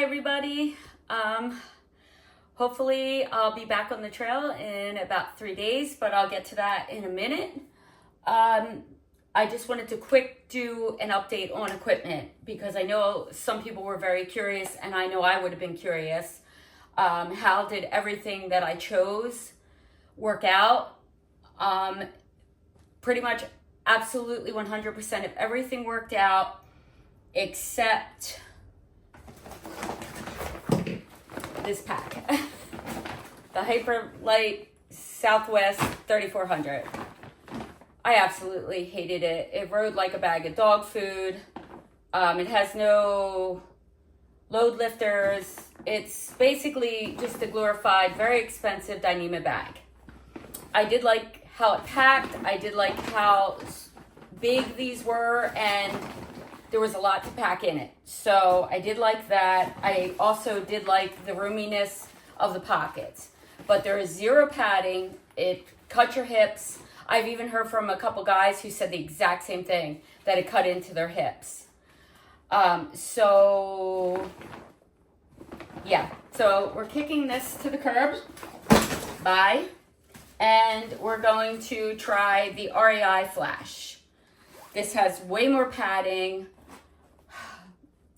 everybody. Hopefully I'll be back on the trail in about 3 days, but I'll get to that in a minute. I just wanted to quick do an update on equipment because I know some people were very curious, and I know I would have been curious. How did everything that I chose work out? Pretty much absolutely 100% of everything worked out except this pack. The Hyperlight Southwest 3400. I absolutely hated it. It rode like a bag of dog food. It has no load lifters. It's basically just a glorified, very expensive Dyneema bag. I did like how it packed. I did like how big these were, and there was a lot to pack in it. So I did like that. I also did like the roominess of the pockets. But there is zero padding. It cut your hips. I've even heard from a couple guys who said the exact same thing, that it cut into their hips. So we're kicking this to the curb. Bye. And we're going to try the REI Flash. This has way more padding.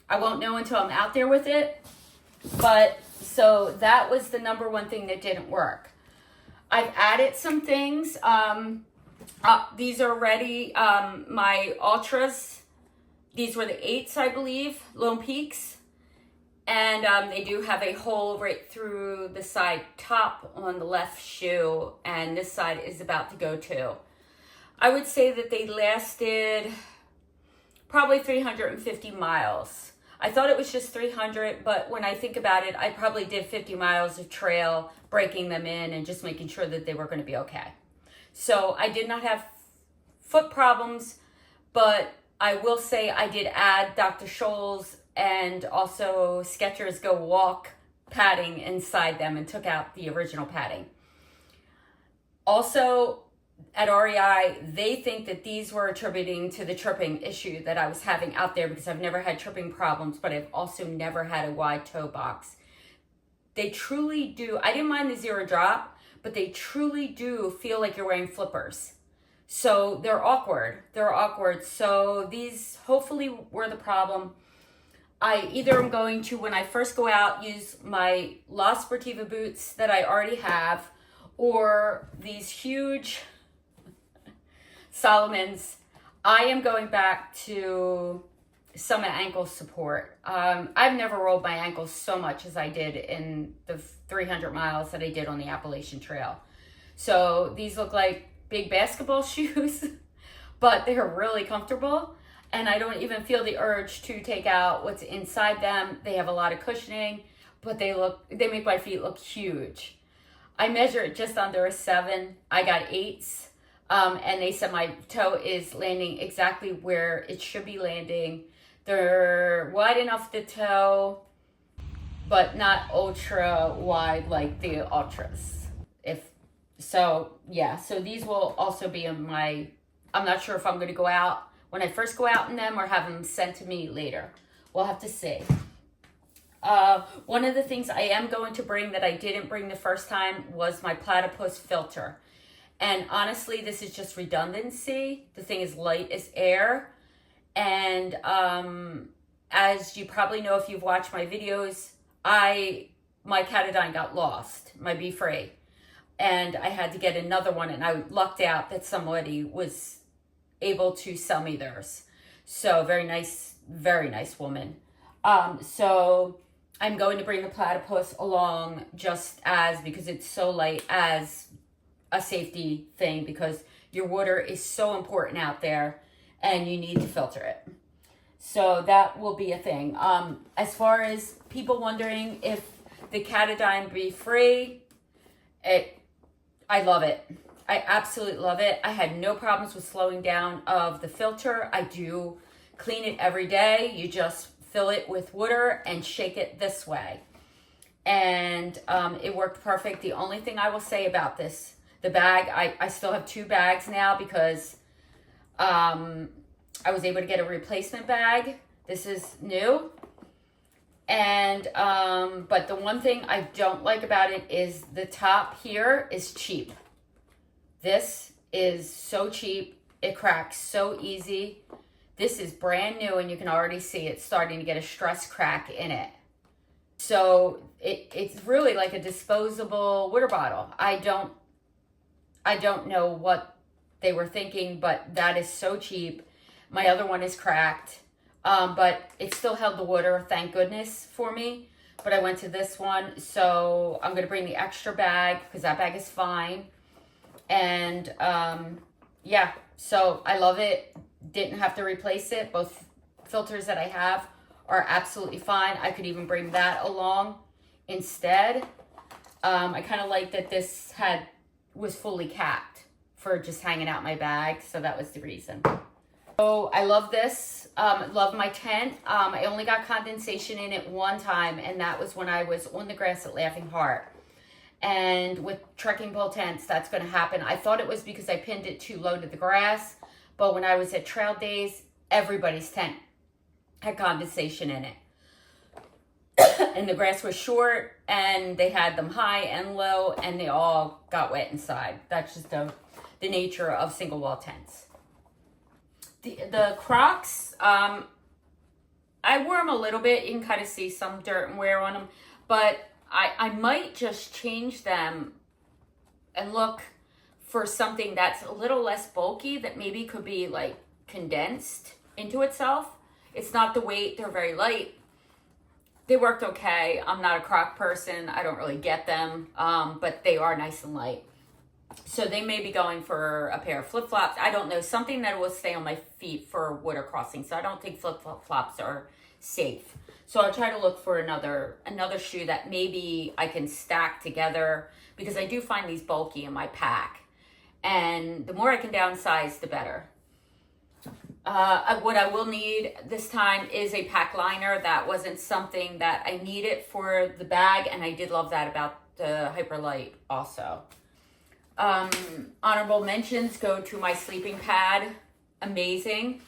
I won't know until I'm out there with it. But so that was the number one thing that didn't work. I've added some things. These are already my Ultras. These were the 8s, I believe, Lone Peaks. And they do have a hole right through the side top on the left shoe. And this side is about to go too. I would say that they lasted probably 350 miles. I thought it was just 300, but when I think about it, I probably did 50 miles of trail, breaking them in and just making sure that they were going to be okay. So I did not have foot problems, but I will say I did add Dr. Scholl's and also Skechers Go Walk padding inside them and took out the original padding. Also, at REI, they think that these were attributing to the tripping issue that I was having out there, because I've never had tripping problems, but I've also never had a wide toe box. They truly do. I didn't mind the zero drop, but they truly do feel like you're wearing flippers. So they're awkward. So these hopefully were the problem. I either am going to, when I first go out, use my La Sportiva boots that I already have, or these huge Solomon's. I am going back to Summit ankle support. I've never rolled my ankles so much as I did in the 300 miles that I did on the Appalachian Trail. So these look like big basketball shoes, but they're really comfortable. And I don't even feel the urge to take out what's inside them. They have a lot of cushioning, but they make my feet look huge. I measure it just under a 7. I got 8s. And they said my toe is landing exactly where it should be landing. They're wide enough to toe, but not ultra wide like the Ultras. So these will also be in my, I'm not sure if I'm going to go out when I first go out in them or have them sent to me later. We'll have to see. One of the things I am going to bring that I didn't bring the first time was my platypus filter. And honestly, this is just redundancy. The thing is light as air. And as you probably know if you've watched my videos, my Catadine got lost, my Be Free. And I had to get another one, and I lucked out that somebody was able to sell me theirs. So very nice woman. So I'm going to bring the platypus along just as, because it's so light, as a safety thing, because your water is so important out there and you need to filter it. So that will be a thing. As far as people wondering if the Catadine Be Free, I love it. I absolutely love it. I had no problems with slowing down of the filter. I do clean it every day. You just fill it with water and shake it this way. And it worked perfect. The only thing I will say about this, the bag, I still have 2 bags now because I was able to get a replacement bag. This is new. And, but the one thing I don't like about it is the top here is cheap. This is so cheap. It cracks so easy. This is brand new, and you can already see it's starting to get a stress crack in it. So it's really like a disposable water bottle. I don't know what they were thinking, but that is so cheap. My other one is cracked, but it still held the water, thank goodness for me. But I went to this one, so I'm gonna bring the extra bag because that bag is fine. And yeah, so I love it. Didn't have to replace it. Both filters that I have are absolutely fine. I could even bring that along instead. I kind of like that this was fully capped for just hanging out my bag, so that was the reason. So I love this. Love my tent. I only got condensation in it one time, and that was when I was on the grass at Laughing Heart. And with trekking pole tents, that's going to happen. I thought it was because I pinned it too low to the grass, but when I was at Trail Days, everybody's tent had condensation in it. And the grass was short, and they had them high and low, and they all got wet inside. That's just the nature of single wall tents. The Crocs, I wore them a little bit. You can kind of see some dirt and wear on them, but I might just change them and look for something that's a little less bulky, that maybe could be like condensed into itself. It's not the weight, they're very light. They worked okay. I'm not a Croc person. I don't really get them, but they are nice and light. So they may be going for a pair of flip-flops. I don't know, something that will stay on my feet for water crossing. So I don't think flip-flops are safe. So I'll try to look for another shoe that maybe I can stack together, because I do find these bulky in my pack. And the more I can downsize, the better. What I will need this time is a pack liner. That wasn't something that I needed for the bag, and I did love that about the Hyperlight also. Honorable mentions go to my sleeping pad. Amazing.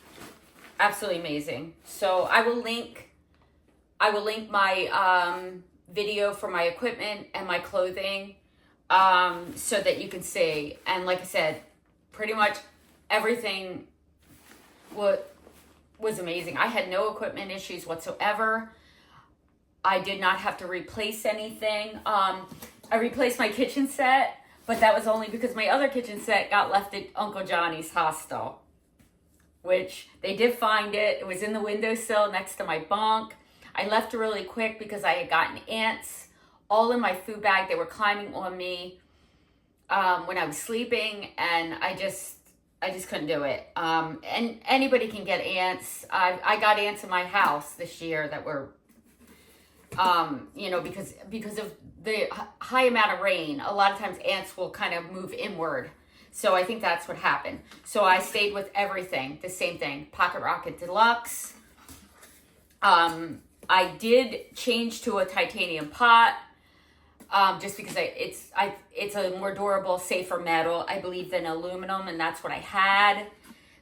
Absolutely amazing. So I will link my video for my equipment and my clothing, so that you can see. And like I said, pretty much everything was amazing. I had no equipment issues whatsoever. I did not have to replace anything. I replaced my kitchen set, but that was only because my other kitchen set got left at Uncle Johnny's hostel, which they did find it. It was in the windowsill next to my bunk. I left it really quick because I had gotten ants all in my food bag. They were climbing on me when I was sleeping, and I just couldn't do it. And anybody can get ants. I got ants in my house this year that were, because of the high amount of rain. A lot of times ants will kind of move inward. So I think that's what happened. So I stayed with everything, the same thing. Pocket Rocket Deluxe. I did change to a titanium pot, just because it's a more durable, safer metal, I believe, than aluminum, and that's what I had.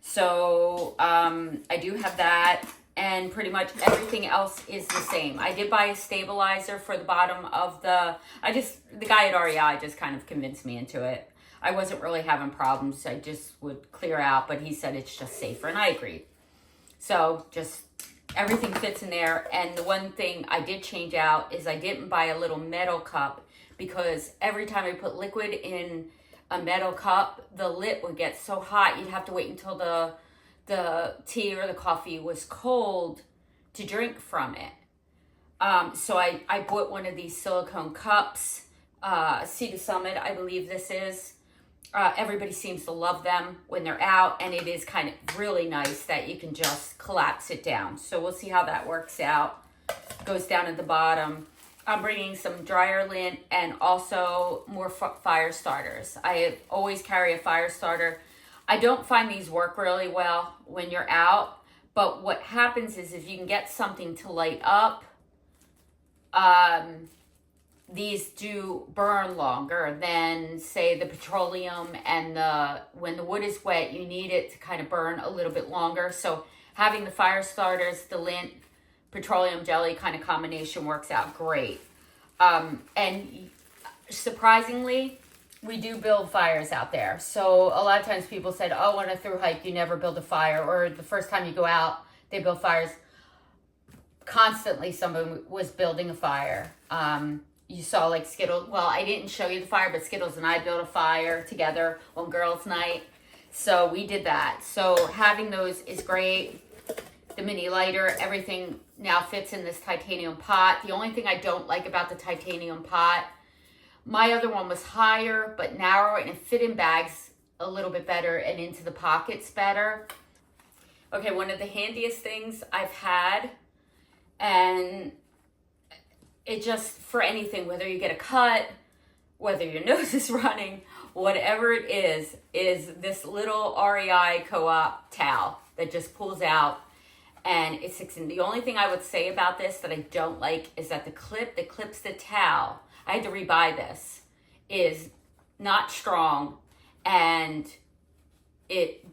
So I do have that, and pretty much everything else is the same. I did buy a stabilizer for the bottom of the guy at REI just kind of convinced me into it. I wasn't really having problems. I just would clear out, but he said it's just safer, and I agreed. So just everything fits in there. And the one thing I did change out is I didn't buy a little metal cup, because every time I put liquid in a metal cup, the lid would get so hot you'd have to wait until the tea or the coffee was cold to drink from it. So I bought one of these silicone cups, Sea to Summit, I believe this is. Everybody seems to love them when they're out, and it is kind of really nice that you can just collapse it down. So we'll see how that works out. Goes down at the bottom. I'm bringing some dryer lint and also more fire starters. I always carry a fire starter. I don't find these work really well when you're out, but what happens is if you can get something to light up, these do burn longer than, say, the petroleum, and when the wood is wet, you need it to kind of burn a little bit longer. So having the fire starters, the lint, petroleum jelly kind of combination works out great. And surprisingly, we do build fires out there. So a lot of times people said, oh, on a through hike, you never build a fire. Or the first time you go out, they build fires. Constantly someone was building a fire. You saw like Skittles. Well, I didn't show you the fire, but Skittles and I built a fire together on girls' night. So we did that. So having those is great. The mini lighter, everything now fits in this titanium pot. The only thing I don't like about the titanium pot, my other one was higher but narrower, and it fit in bags a little bit better and into the pockets better. Okay, one of the handiest things I've had, and it just, for anything, whether you get a cut, whether your nose is running, whatever it is this little REI Co-op towel that just pulls out and it sticks in. The only thing I would say about this that I don't like is that the clip that clips the towel, I had to rebuy this, is not strong, and it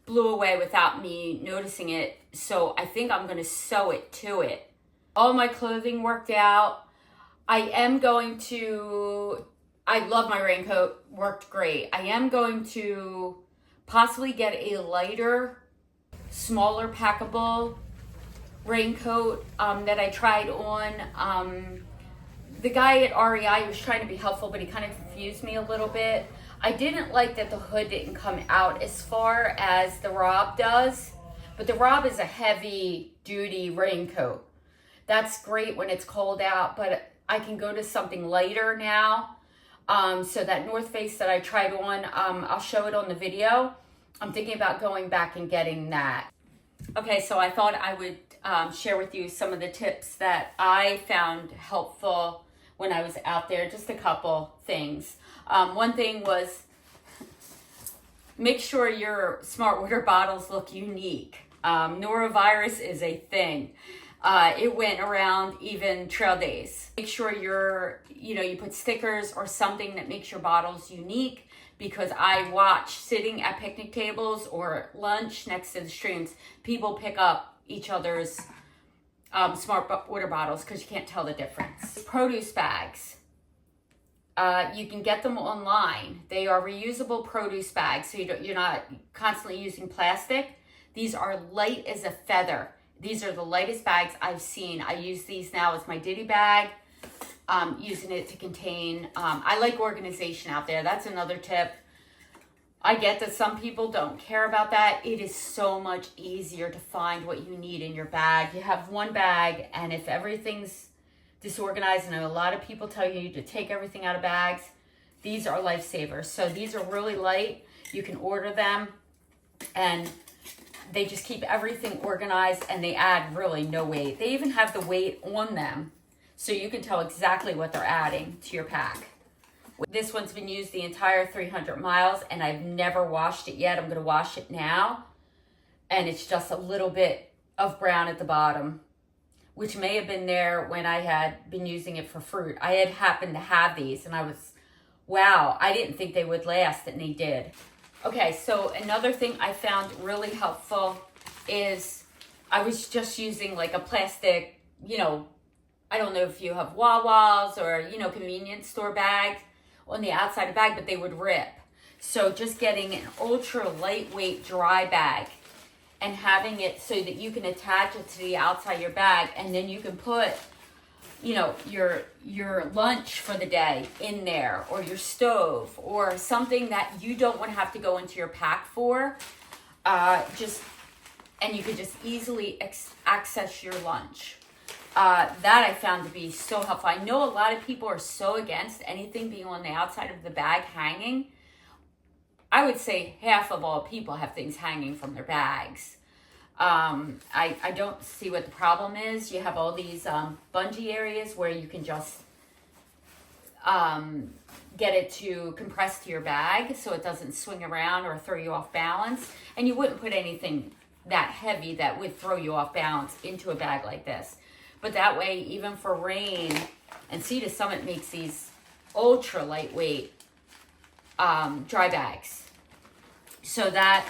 blew away without me noticing it. So I think I'm going to sew it to it. All my clothing worked out. I love my raincoat, worked great. I am going to possibly get a lighter, smaller packable raincoat that I tried on. The guy at REI was trying to be helpful, but he kind of confused me a little bit. I didn't like that the hood didn't come out as far as the Rob does, but the Rob is a heavy duty raincoat. That's great when it's cold out, but I can go to something lighter now. So that North Face that I tried on, I'll show it on the video. I'm thinking about going back and getting that. Okay, so I thought I would share with you some of the tips that I found helpful when I was out there. Just a couple things. One thing was, make sure your smart water bottles look unique. Norovirus is a thing. It went around even trail days. Make sure you put stickers or something that makes your bottles unique, because I watch sitting at picnic tables or lunch next to the streams, people pick up each other's smart water bottles because you can't tell the difference. Produce bags. You can get them online. They are reusable produce bags, so you're not constantly using plastic. These are light as a feather. These are the lightest bags I've seen. I use these now as my ditty bag, using it to contain, I like organization out there. That's another tip. I get that some people don't care about that. It is so much easier to find what you need in your bag. You have one bag, and if everything's disorganized, and a lot of people tell you to take everything out of bags, these are lifesavers. So these are really light. You can order them, and they just keep everything organized, and they add really no weight. They even have the weight on them, so you can tell exactly what they're adding to your pack. This one's been used the entire 300 miles, and I've never washed it yet. I'm going to wash it now, and it's just a little bit of brown at the bottom, which may have been there when I had been using it for fruit. I had happened to have these, and I was, wow, I didn't think they would last, and they did. Okay, so another thing I found really helpful is I was just using like a plastic, I don't know if you have Wawa's or, convenience store bags on the outside of the bag, but they would rip. So just getting an ultra lightweight dry bag and having it so that you can attach it to the outside of your bag, and then you can put, your lunch for the day in there, or your stove, or something that you don't want to have to go into your pack for. And you can just easily access your lunch. That I found to be so helpful. I know a lot of people are so against anything being on the outside of the bag hanging. I would say half of all people have things hanging from their bags. I don't see what the problem is. You have all these bungee areas where you can just get it to compress to your bag so it doesn't swing around or throw you off balance. And you wouldn't put anything that heavy that would throw you off balance into a bag like this. But that way, even for rain, and Sea to Summit makes these ultra lightweight dry bags. So that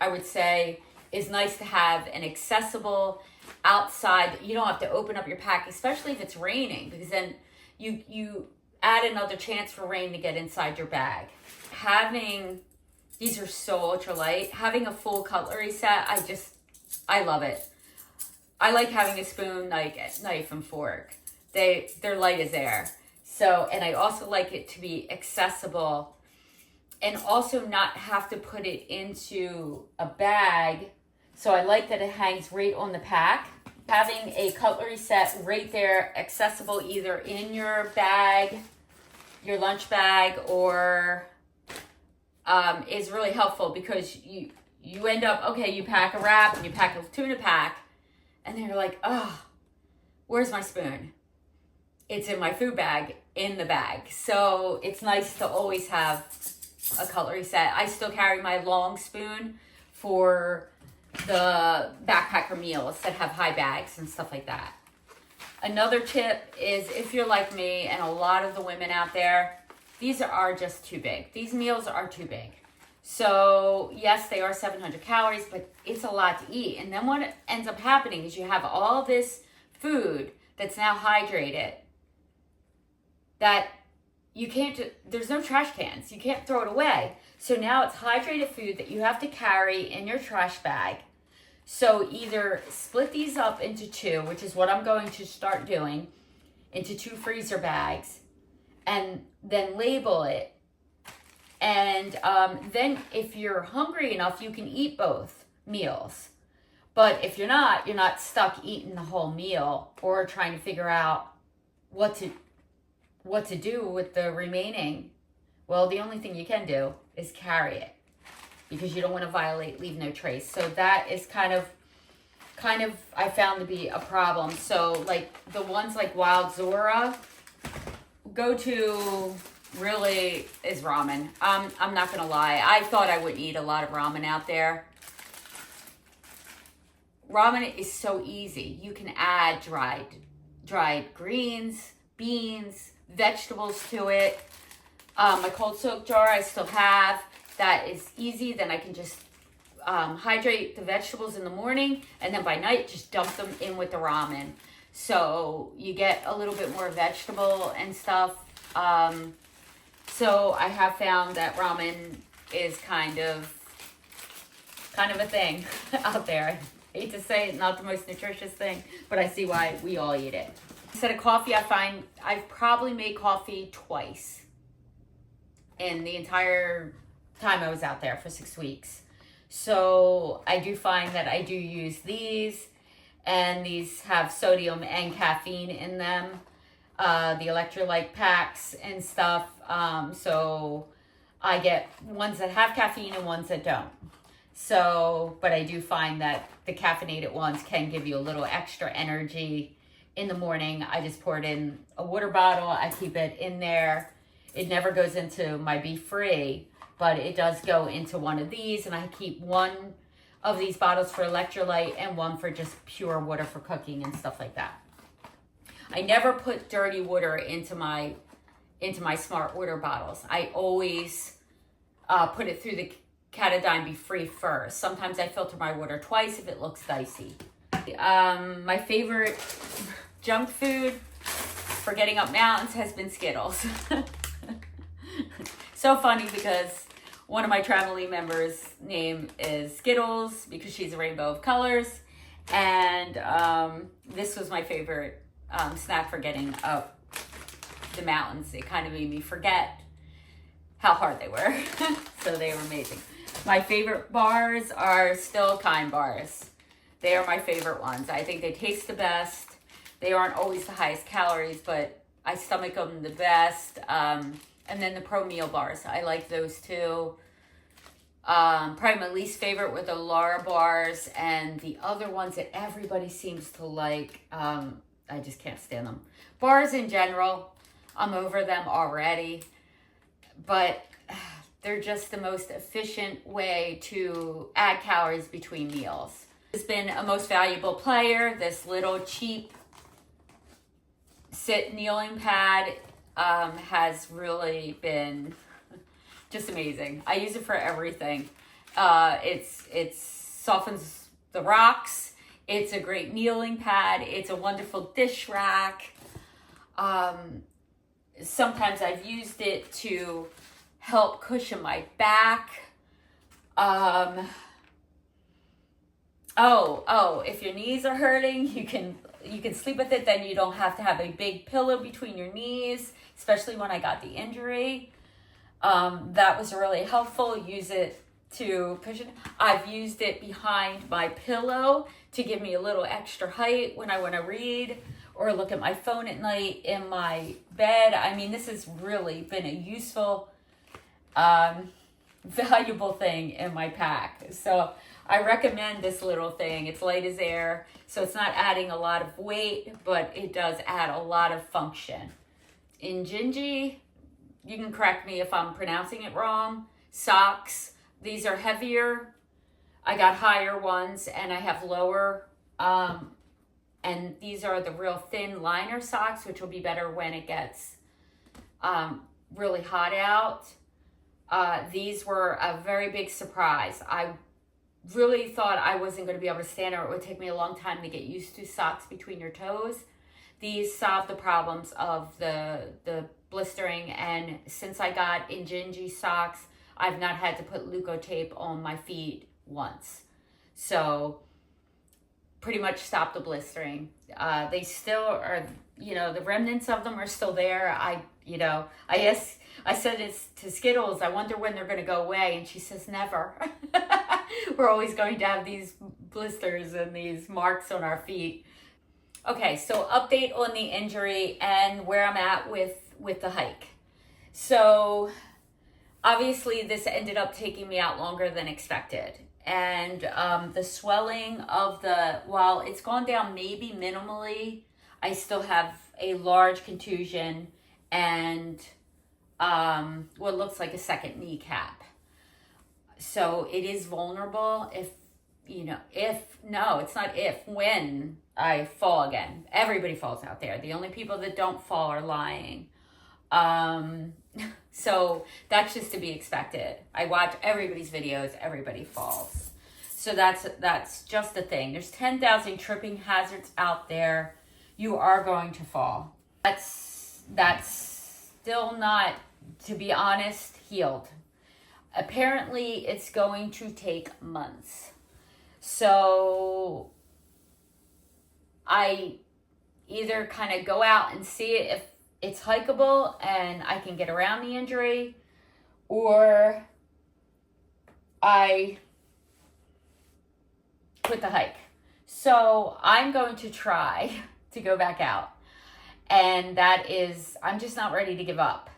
I would say is nice to have an accessible outside. You don't have to open up your pack, especially if it's raining, because then you add another chance for rain to get inside your bag. These are so ultralight. Having a full cutlery set, I love it. I like having a spoon, like knife and fork. They're light as air. So, and I also like it to be accessible and also not have to put it into a bag. So I like that it hangs right on the pack. Having a cutlery set right there, accessible either in your bag, your lunch bag, or is really helpful, because you end up, okay, you pack a wrap and you pack a tuna pack, and then you're like, oh, where's my spoon? It's in my food bag, in the bag. So it's nice to always have a cutlery set. I still carry my long spoon for the backpacker meals that have high bags and stuff like that. Another tip is, if you're like me and a lot of the women out there, these are just too big. These meals are too big. So yes, they are 700 calories, but it's a lot to eat. And then what ends up happening is you have all this food that's now hydrated that you can't, there's no trash cans. You can't throw it away. So now it's hydrated food that you have to carry in your trash bag. So either split these up into two, which is what I'm going to start doing, into 2 freezer bags, and then label it. And then if you're hungry enough, you can eat both meals. But if you're not stuck eating the whole meal or trying to figure out what to do with the remaining. Well, the only thing you can do is carry it, because you don't want to violate leave no trace. So that is kind of I found to be a problem. So like the ones like Wild Zora, go-to really is ramen. I'm not gonna lie, I thought I would eat a lot of ramen out there. Ramen is so easy. You can add dried greens, beans, vegetables to it. My cold soak jar I still have. That is easy. Then I can just hydrate the vegetables in the morning, and then by night just dump them in with the ramen. So you get a little bit more vegetable and stuff. So I have found that ramen is kind of a thing out there. I hate to say it, not the most nutritious thing, but I see why we all eat it. Instead of coffee, I find I've probably made coffee twice in the entire time I was out there for 6 weeks. So I do find that I do use these, and these have sodium and caffeine in them, the electrolyte packs and stuff. So I get ones that have caffeine and ones that don't. So, but I do find that the caffeinated ones can give you a little extra energy in the morning. I just pour it in a water bottle. I keep it in there. It never goes into my Be Free, but it does go into one of these, and I keep one of these bottles for electrolyte and one for just pure water for cooking and stuff like that. I never put dirty water into my smart water bottles. I always put it through the Catadine Be Free first. Sometimes I filter my water twice if it looks dicey. My favorite junk food for getting up mountains has been Skittles. So funny, because one of my Traveling members' name is Skittles because she's a rainbow of colors, and this was my favorite snack for getting up the mountains. It kind of made me forget how hard they were. So they were amazing. My favorite bars are still Kind bars. They are my favorite ones. I think they taste the best. They aren't always the highest calories, but I stomach them the best. And then the Pro Meal bars, I like those too. Probably my least favorite were the Lara bars, and the other ones that everybody seems to like, I just can't stand them. Bars in general, I'm over them already, but they're just the most efficient way to add calories between meals. It's been a most valuable player. This little cheap kneeling pad has really been just amazing. I use it for everything. It softens the rocks. It's a great kneeling pad. It's a wonderful dish rack. Sometimes I've used it to help cushion my back. If your knees are hurting, you can sleep with it. Then you don't have to have a big pillow between your knees, especially when I got the injury. That was really helpful. Use it to cushion. I've used it behind my pillow to give me a little extra height when I want to read or look at my phone at night in my bed. I mean, this has really been a useful, valuable thing in my pack. So I recommend this little thing. It's light as air, so it's not adding a lot of weight, but it does add a lot of function. Injinji, you can correct me if I'm pronouncing it wrong. Socks, these are heavier. I got higher ones and I have lower. And these are the real thin liner socks, which will be better when it gets really hot out. These were a very big surprise. I really thought I wasn't going to be able to stand, or it would take me a long time to get used to socks between your toes. These solve the problems of the blistering, and since I got Injinji socks, I've not had to put Leukotape on my feet once. So pretty much stopped the blistering. They still are, the remnants of them are still there. I said it's to Skittles, I wonder when they're going to go away, and she says never. We're always going to have these blisters and these marks on our feet. Okay, so update on the injury and where I'm at with the hike. So obviously this ended up taking me out longer than expected. And the swelling of while it's gone down maybe minimally, I still have a large contusion and what looks like a second kneecap. So it is vulnerable when I fall again. Everybody falls out there. The only people that don't fall are lying. So that's just to be expected. I watch everybody's videos. Everybody falls. So that's just a thing. There's 10,000 tripping hazards out there. You are going to fall. That's still not, to be honest, healed. Apparently, it's going to take months. So I either kind of go out and see if it's hikeable and I can get around the injury, or I quit the hike. So I'm going to try to go back out. And I'm just not ready to give up.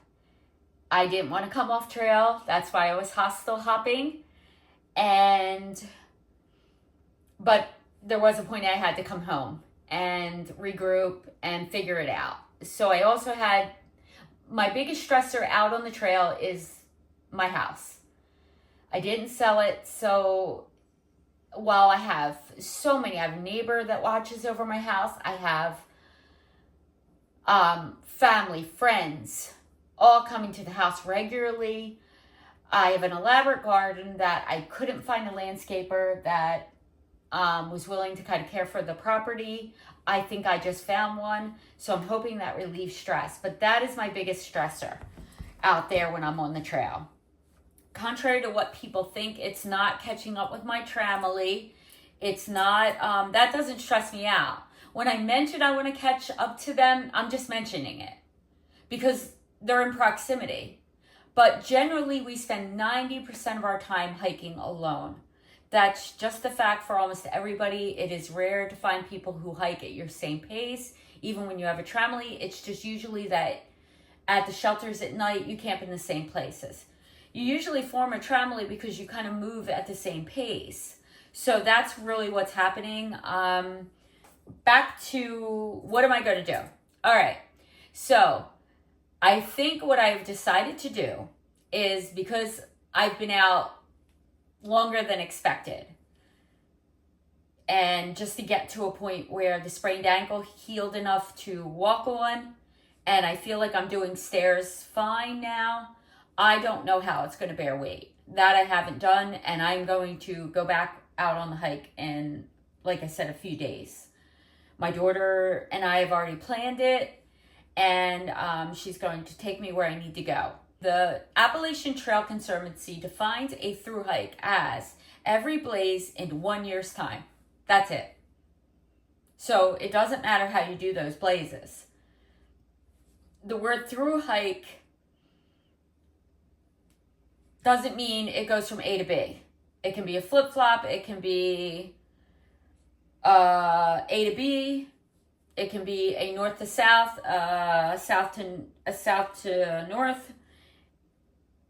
I didn't want to come off trail. That's why I was hostel hopping. But there was a point I had to come home and regroup and figure it out. So I also had, my biggest stressor out on the trail is my house. I didn't sell it. So while I have I have a neighbor that watches over my house. I have family, friends, all coming to the house regularly. I have an elaborate garden that I couldn't find a landscaper that was willing to kind of care for the property. I think I just found one, so I'm hoping that relieves stress. But that is my biggest stressor out there when I'm on the trail. Contrary to what people think, it's not catching up with my tramily. It's not, that doesn't stress me out. When I mention I want to catch up to them, I'm just mentioning it because they're in proximity. But generally, we spend 90% of our time hiking alone. That's just the fact for almost everybody. It is rare to find people who hike at your same pace. Even when you have a tramily, it's just usually that at the shelters at night, you camp in the same places. You usually form a tramily because you kind of move at the same pace. So that's really what's happening. Back to what am I going to do? All right. So I think what I've decided to do is, because I've been out longer than expected, and just to get to a point where the sprained ankle healed enough to walk on, and I feel like I'm doing stairs fine now. I don't know how it's going to bear weight. That I haven't done, and I'm going to go back out on the hike in, like I said, a few days. My daughter and I have already planned it, and she's going to take me where I need to go. The Appalachian Trail Conservancy defines a through hike as every blaze in 1 year's time. That's it. So it doesn't matter how you do those blazes. The word through hike doesn't mean it goes from A to B. It can be a flip-flop. It can be A to B. It can be a north to south, south to north.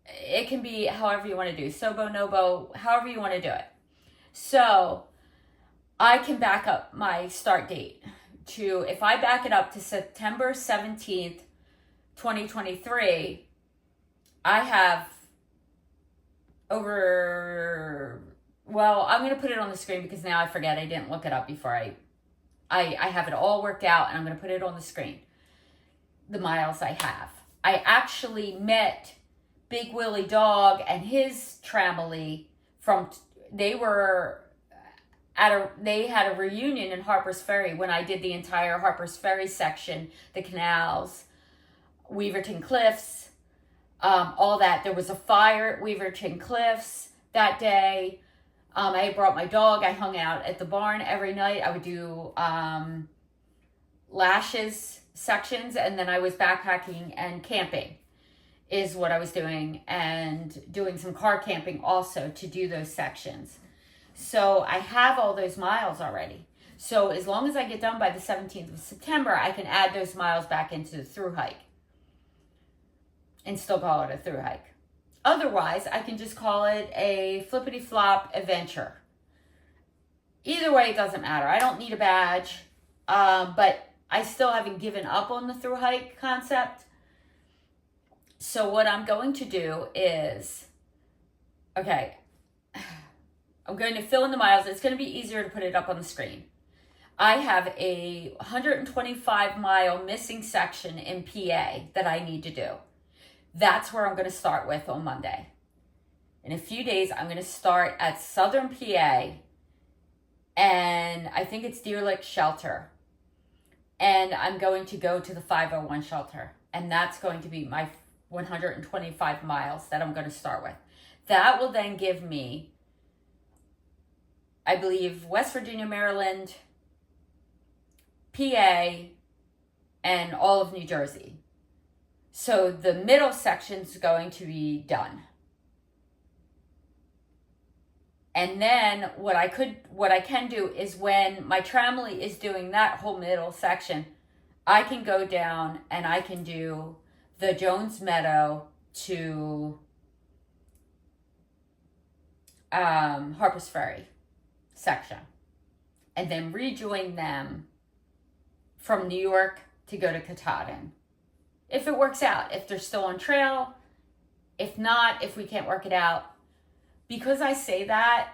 It can be however you want to do. Sobo, nobo, however you want to do it. So I can back up my start date to, if I back it up to September 17th, 2023, I have over, well, I'm going to put it on the screen because now I forget. I didn't look it up before I have it all worked out, and I'm going to put it on the screen. The miles I have. I actually met Big Willie Dog and his tramily they had a reunion in Harper's Ferry when I did the entire Harper's Ferry section, the canals, Weaverton Cliffs, all that. There was a fire at Weaverton Cliffs that day. I brought my dog. I hung out at the barn every night. I would do lashes sections, and then I was backpacking and camping is what I was doing, and doing some car camping also to do those sections. So I have all those miles already. So as long as I get done by the 17th of September, I can add those miles back into the through hike and still call it a through hike. Otherwise, I can just call it a flippity flop adventure. Either way, it doesn't matter. I don't need a badge, but I still haven't given up on the through hike concept. So what I'm going to do is, okay, I'm going to fill in the miles. It's going to be easier to put it up on the screen. I have a 125 mile missing section in PA that I need to do. That's where I'm going to start with on Monday. In a few days, I'm going to start at Southern PA, and I think it's Deer Lick Shelter. And I'm going to go to the 501 shelter, and that's going to be my 125 miles that I'm going to start with. That will then give me, I believe, West Virginia, Maryland, PA, and all of New Jersey. So the middle section's going to be done. And then what I can do is, when my tramily is doing that whole middle section, I can go down and I can do the Jones Meadow to Harper's Ferry section, and then rejoin them from New York to go to Katahdin. If it works out, if they're still on trail, if not, if we can't work it out. Because I say that,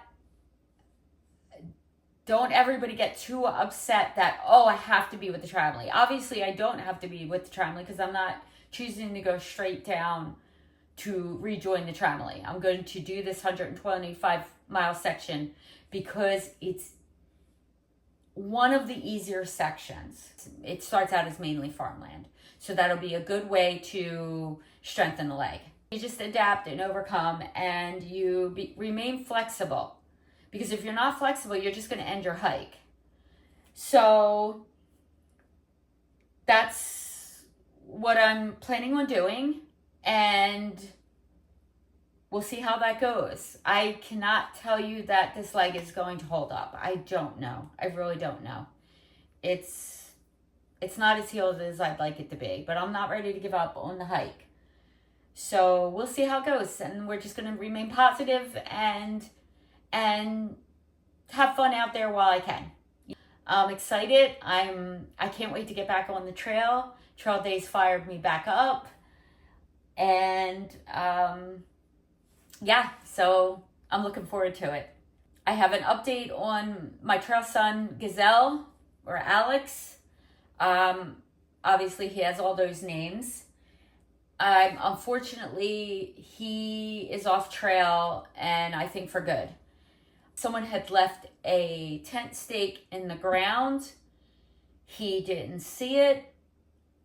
don't everybody get too upset that, oh, I have to be with the tramily. Obviously, I don't have to be with the tramily because I'm not choosing to go straight down to rejoin the tramily. I'm going to do this 125 mile section because it's one of the easier sections. It starts out as mainly farmland. So that'll be a good way to strengthen the leg. You just adapt and overcome, and you remain flexible. Because if you're not flexible, you're just going to end your hike. So that's what I'm planning on doing, and we'll see how that goes. I cannot tell you that this leg is going to hold up. I don't know. I really don't know. It's not as healed as I'd like it to be, but I'm not ready to give up on the hike. So we'll see how it goes, and we're just going to remain positive and have fun out there while I can. I'm excited. I can't wait to get back on the trail. Trail Days fired me back up. And yeah, so I'm looking forward to it. I have an update on my trail son, Gazelle, or Alex. Obviously, he has all those names. Unfortunately, he is off trail, and I think for good. Someone had left a tent stake in the ground. He didn't see it,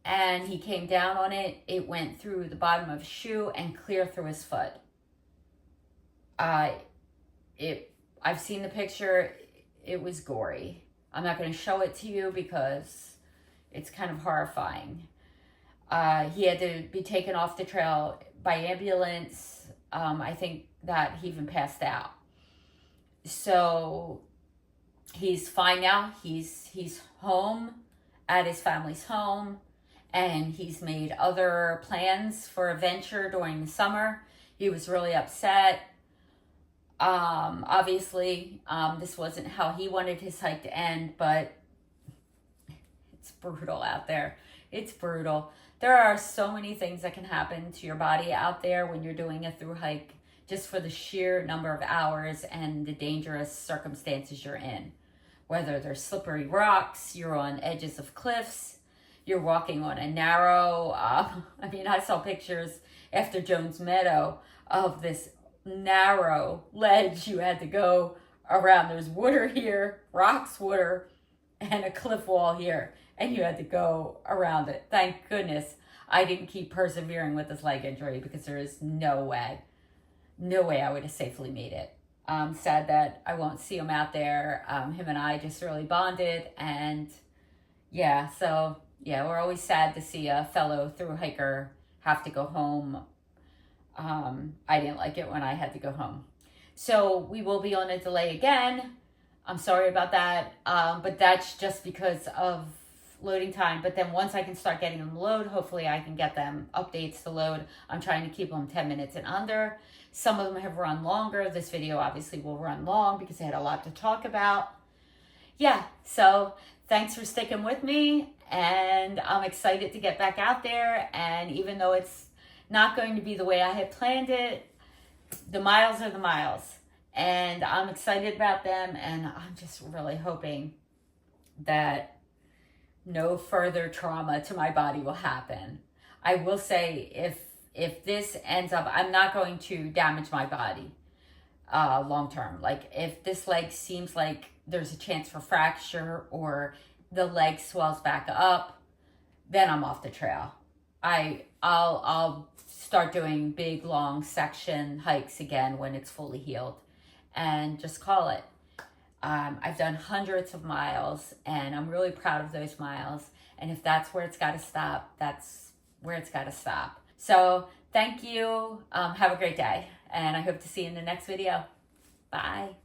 and he came down on it. It went through the bottom of his shoe and clear through his foot. I've seen the picture. It was gory. I'm not going to show it to you because it's kind of horrifying. He had to be taken off the trail by ambulance. I think that he even passed out. So he's fine now. He's home at his family's home, and he's made other plans for a venture during the summer. He was really upset. Obviously, this wasn't how he wanted his hike to end, but it's brutal out there. It's brutal. There are so many things that can happen to your body out there when you're doing a through hike, just for the sheer number of hours and the dangerous circumstances you're in. Whether there's slippery rocks, you're on edges of cliffs, you're walking on a narrow, I saw pictures after Jones Meadow of this narrow ledge you had to go around. There's water here, rocks, water, and a cliff wall here, and you had to go around it. Thank goodness I didn't keep persevering with this leg injury, because there is no way I would have safely made it. I'm sad that I won't see him out there. Him and I just really bonded, and we're always sad to see a fellow through hiker have to go home. I didn't like it when I had to go home. So we will be on a delay again. I'm sorry about that, but that's just because of loading time. But then once I can start getting them load, hopefully I can get them updates to load. I'm trying to keep them 10 minutes and under. Some of them have run longer. This video obviously will run long because I had a lot to talk about. So thanks for sticking with me, and I'm excited to get back out there. And even though it's not going to be the way I had planned it, the miles are the miles, and I'm excited about them, and I'm just really hoping that no further trauma to my body will happen. I will say, if this ends up, I'm not going to damage my body long term. Like, if this leg seems like there's a chance for fracture, or the leg swells back up, then I'm off the trail. I'll start doing big, long section hikes again when it's fully healed, and just call it. I've done hundreds of miles, and I'm really proud of those miles. And if that's where it's got to stop, that's where it's got to stop. So thank you. Have a great day, and I hope to see you in the next video. Bye.